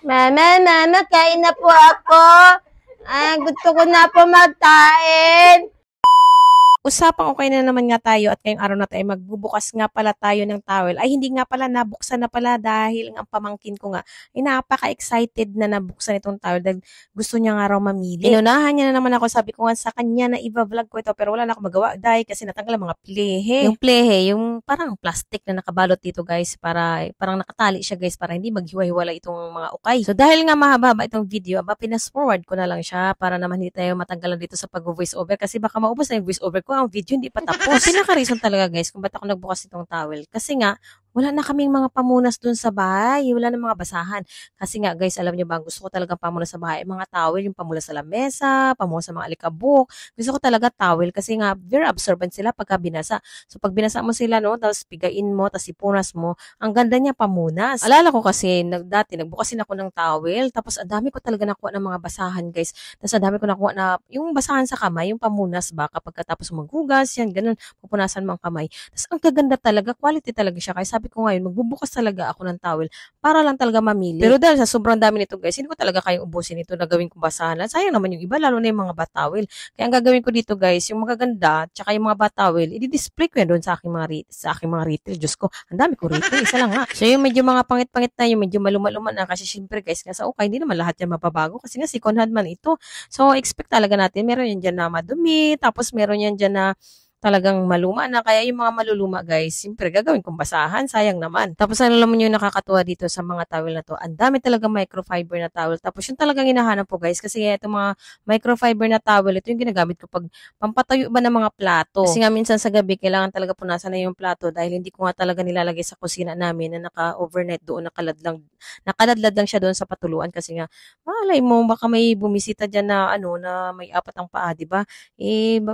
Mama, kain na po ako. Gusto ko na po magkain. Usapang okay na naman nga tayo at ngayong araw na tayo magbubukas nga pala tayo ng towel. Ay hindi nga pala, nabuksan na pala dahil ang pamangkin ko nga ay napaka-excited na nabuksan itong towel dahil gusto niya nga raw mamili. Inunahan niya na naman ako, sabi ko nga sa kanya na i-vlog ko ito pero wala na ako magawa dahil kasi natanggal ang mga plehe. Yung plehe, yung parang plastic na nakabalot dito guys, parang nakatali siya guys para hindi maghiwa-hiwala itong mga ukay. So dahil nga mahaba itong video, pinas forward ko na lang siya para naman hindi tayo matanggalan dito sa pag-voice over kasi baka maubos na yung voice over ko. Ang video hindi pa tapos. Pinaka-reason talaga guys kung ba't ako nagbukas itong towel. Kasi nga, wala na kaming mga pamunas dun sa bahay. Wala na mga basahan. Kasi nga guys, alam niyo ba, gusto ko talaga pamunas sa bahay. Mga towel, yung pamunas sa lamesa, pamunas sa mga alikabok. Gusto ko talaga towel kasi nga very absorbent sila pagka binasa. So pag binasa mo sila, no, tapos pigain mo, tapos ipunas mo, ang ganda niya pamunas. Alala ko kasi, dati nagbukasin ako ng towel, tapos ang dami ko talaga nakuha ng mga basahan guys. Tapos ang dami ko nakuha na yung basahan sa kamay, yung pamunas ba, kapag tapos maghugas, yan, ganun, pupunasan mo ang kamay. Tapos ang gaganda talaga, quality talaga siya. Kaya sabi ko ngayon, magbubukas talaga ako ng towel para lang talaga mamili. Pero dahil sa sobrang dami nito guys, hindi ko talaga kayang ubusin ito na gawin ko basahan. Sayang naman yung iba, lalo na yung mga bat towel. Kaya ang gagawin ko dito guys, yung magaganda, tsaka yung mga bat towel, i-display ko yan doon sa aking mga retail. Diyos ko, ang dami ko retail, isa lang nga. So yung medyo mga pangit-pangit na, yung medyo maluma-luma na, kasi syempre guys, nga sa ukay, hindi naman lahat yan mababago kasi nga second hand man ito. So expect talaga natin, meron yan dyan na madumi, tapos meron yan dyan na talagang maluma na. Kaya yung mga maluluma guys, siyempre gagawin kong basahan, sayang naman. Tapos alam mo yung nakakatuwa dito sa mga towel na to, ang dami talaga microfiber na towel. Tapos yung talagang hinahanap po guys, kasi itong mga microfiber na towel, ito yung ginagamit ko pag pampatayo ba ng mga plato. Kasi nga minsan sa gabi, kailangan talaga punasan na yung plato dahil hindi ko nga talaga nilalagay sa kusina namin na naka-overnight doon, nakaladlad lang siya doon sa patuluan kasi nga, malay mo, baka may bumisita dyan na na may apat ang paa, diba?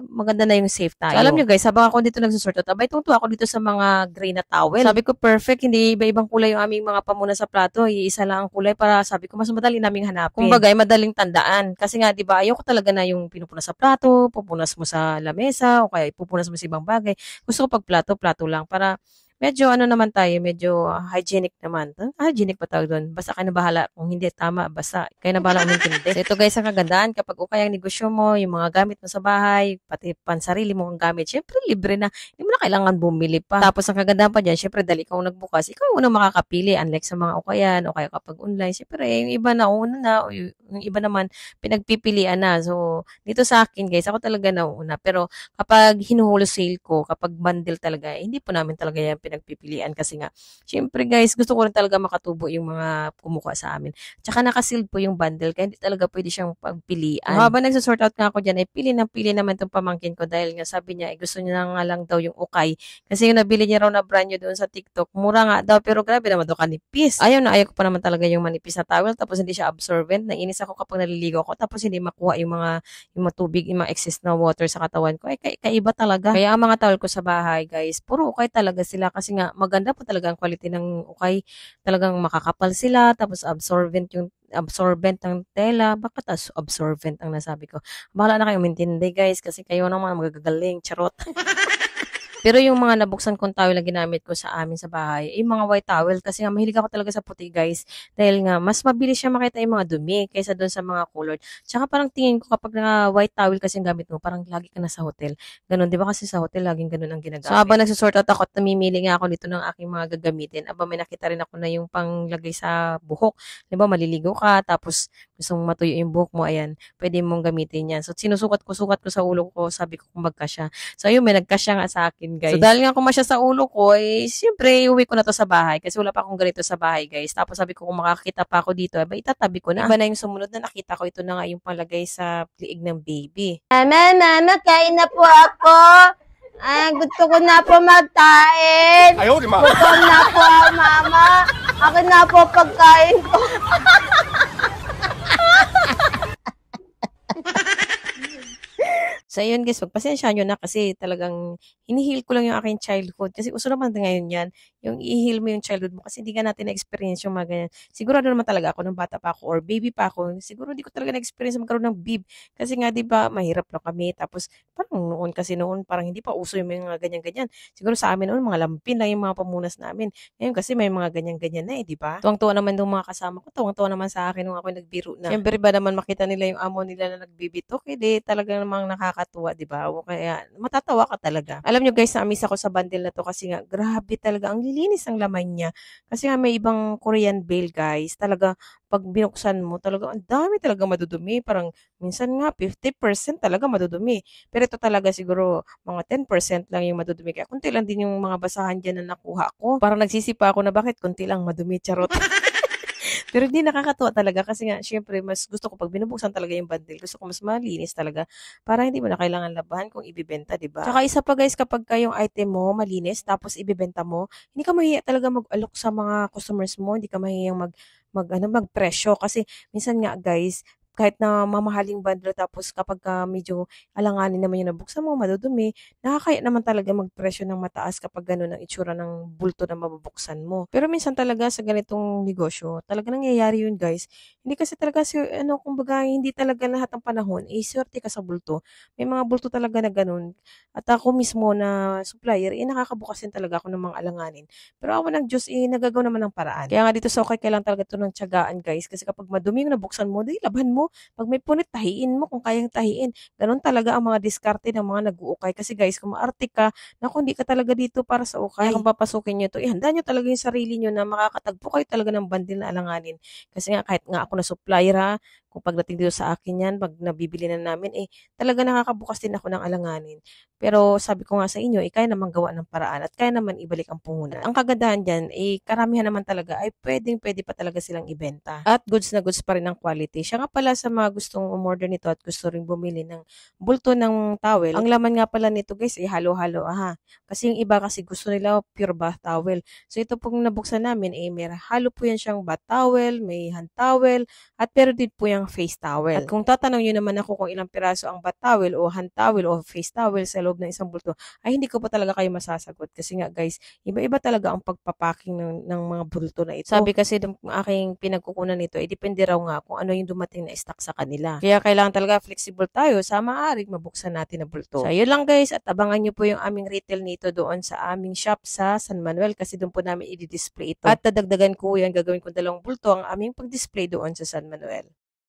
Maganda na yung safe tayo. So, alam nyo guys, habang ako dito nagsusort out, tungtuwa ako dito sa mga gray na towel. Sabi ko, perfect, hindi iba-ibang kulay yung aming mga pamuna sa plato. Iisa lang ang kulay para sabi ko, mas madali naming hanapin. Kumbaga, madaling tandaan. Kasi nga, di ba, ayoko talaga na yung pinupunas sa plato, pupunas mo sa lamesa, o kaya pupunas mo sa ibang bagay. Gusto ko pag plato lang para medyo naman tayo, medyo hygienic naman. Hygienic pa tawag doon. Basta kayo na bahala. Kung hindi tama, basta kayo na bahala umintindi. So ito guys, ang kagandaan. Kapag ukay ang negosyo mo, yung mga gamit mo sa bahay, pati pansarili mo ang gamit, syempre libre na. Hindi mo na kailangan bumili pa. Tapos ang kagandaan pa dyan, syempre dali kang nagbukas, ikaw unang makakapili. Unlike sa mga ukayan, o kaya kapag online, syempre yung iba na una na, o yung iba naman, pinagpipilian na. So dito sa akin guys, ako talaga nauna. Pero kapag hinuwholesale ko, kapag bundle talaga, hindi po namin talaga yan pinagpipilian kasi nga, syempre guys, gusto ko rin talaga makatubo yung mga kumukuha sa amin. Tsaka nakasealed po yung bundle, kaya hindi talaga pwede siyang pagpilian. Habang nagsasort out nga ako dyan, pili naman itong pamangkin ko dahil nga sabi niya, gusto niya nga lang daw yung ukay. Kasi yung nabili niya raw na brand new doon sa TikTok, mura nga daw, pero grabe naman daw kanipis. Ayaw ko pa naman talaga yung manipis na towel, tapos hindi siya absorbent. Nainis ako kapag naliligo ko, tapos hindi makuha yung mga tubig, yung mga excess na water sa katawan ko. Kaiba talaga. Kaya ang mga towel ko sa bahay, guys, puro ukay talaga sila. Kasi nga, maganda po talaga ang quality ng ukay. Talagang makakapal sila, tapos absorbent ng tela. Bakit absorbent ang nasabi ko? Bahala na kayo umintindi guys, kasi kayo naman magagaling. Charot. Pero yung mga nabuksan kong towel na ginamit ko sa amin sa bahay, yung mga white towel, kasi nga mahilig ako talaga sa puti guys. Dahil nga, mas mabilis siya makita yung mga dumi kaysa doon sa mga colored. Tsaka parang tingin ko kapag na white towel kasi yung gamit mo, parang lagi ka na sa hotel. Ganon, di ba kasi sa hotel, laging ganon ang ginagamit. So habang nagsusort out ako at namimili nga ako nito ng aking mga gagamitin, may nakita rin ako na yung panglagay sa buhok. Di ba, maliligo ka, tapos gusto mong matuyo yung buhok mo, ayan, pwede mong gamitin yan. So sinusukat ko sa ulo ko, sabi ko kung magkasya. So ayun, may nagkasya nga sa akin guys. So dahil nga kumasya sa ulo ko, siyempre uwi ko na to sa bahay kasi wala pa akong ganito sa bahay guys. Tapos sabi ko kung makakita pa ako dito, itatabi ko na. Iba na yung sumunod na nakita ko, ito na nga yung palagay sa liig ng baby. Mama, kain na po ako. Gusto ko na po magkain. Ayaw, di ma. Gutom na po, mama. Akin na po pagkain ko. So, ayun guys, magpasensya nyo na kasi talagang hinihil ko lang yung aking childhood. Kasi uso naman ngayon yan, yung i-heal mo yung childhood mo kasi hindi ka natin na-experience yung mga ganyan. Sigurado naman talaga ako nung bata pa ako or baby pa ako, siguro hindi ko talaga na-experience magkaroon ng bib. Kasi nga 'di ba, mahirap lang kami tapos parang noon parang hindi pa uso yung mga ganyan-ganyan. Siguro sa amin noon mga lampin lang yung mga pamunas namin. Ngayon kasi may mga ganyan-ganyan na 'di ba? Tuwang-tuwa naman yung mga kasama ko, tuwang-tuwa naman sa akin nung ako nagbiro na. Siyempre ba naman makita nila yung amo nila na nagbibitok, edi talaga namang nakakatuwa, 'di ba? O kaya matatawa ka talaga. Alam niyo guys, na-amaze ako sa bundle na to kasi nga grabe talaga ang lilinis ng laman niya. Kasi nga may ibang Korean bale guys, talaga pag binuksan mo talaga ang dami talaga madudumi. Parang minsan nga 50% talaga madudumi. Pero ito talaga siguro mga 10% lang yung madudumi. Kaya konti lang din yung mga basahan dyan na nakuha ko. Parang nagsisipa ako na bakit konti lang madumi, charot. Pero hindi nakakatuwa talaga kasi nga syempre mas gusto ko pag binubuksan talaga yung bundle, gusto ko mas malinis talaga para hindi mo na kailangan labahan kung ibibenta, 'di ba? Tsaka isa pa guys, kapag ka yung item mo malinis tapos ibibenta mo, hindi ka mahiya talaga mag-alok sa mga customers mo, hindi ka mahihiyang magpresyo kasi minsan nga guys, kahit na mamahaling bundle tapos kapag ka medyo alanganin naman yung nabuksan mo, madudumi, nakakaya naman talaga magpresyo ng mataas kapag gano'n ang itsura ng bulto na mabubuksan mo. Pero minsan talaga sa ganitong negosyo, talaga nangyayari yun guys. Hindi kasi talaga kumbaga hindi talaga lahat ng panahon, swerte ka sa bulto. May mga bulto talaga na gano'n. At ako mismo na supplier, nakakabukas din talaga ako ng mga alanganin. Pero awa ng Diyos, nagagawa naman ng paraan. Kaya nga dito sa okay, kailangan talaga ito ng tiyagaan guys. Kasi kapag madumi yung nabuksan mo, di laban mo. Pag may punit, tahiin mo kung kayang tahiin. Ganon talaga ang mga diskarte ng mga nag-uukay. Kasi guys, kung maarte ka, naku, hindi ka talaga dito para sa ukay. Kaya kung papasukin nyo ito, ihanda nyo talaga yung sarili nyo na makakatagpo kayo talaga ng bandil na alanganin. Kasi nga, kahit nga ako na supplier ha, kung pagdating dito sa akin yan, pag nabibili na namin, talaga nakakabukas din ako ng alanganin. Pero sabi ko nga sa inyo, kaya naman gawa ng paraan at kaya naman ibalik ang puhunan. At ang kagandahan dyan, karamihan naman talaga ay pwede pa talaga silang ibenta. At goods na goods pa rin ang quality. Siya nga pala sa mga gustong umorder nito at gusto rin bumili ng bulto ng towel. Ang laman nga pala nito guys ay halo-halo. Aha. Kasi yung iba kasi gusto nila pure bath towel. So ito pong nabuksan namin, may halo po yan siyang bath towel, may hand towel, at pero din po yung face towel. At kung tatanong nyo naman ako kung ilang piraso ang bath towel o hand towel o face towel sa loob ng isang bulto, ay hindi ko pa talaga kayo masasagot. Kasi nga guys, iba-iba talaga ang pagpapaking ng mga bulto na ito. Sabi kasi ng aking pinagkukunan nito, depende raw nga kung ano yung dumating na stock sa kanila. Kaya kailangan talaga flexible tayo sa maaaring mabuksan natin na bulto. So, yun lang guys, at abangan nyo po yung aming retail nito doon sa aming shop sa San Manuel kasi doon po namin i-display ito. At dadagdagan ko yan, gagawin ko 2 bulto ang aming pag-display doon sa San Manuel.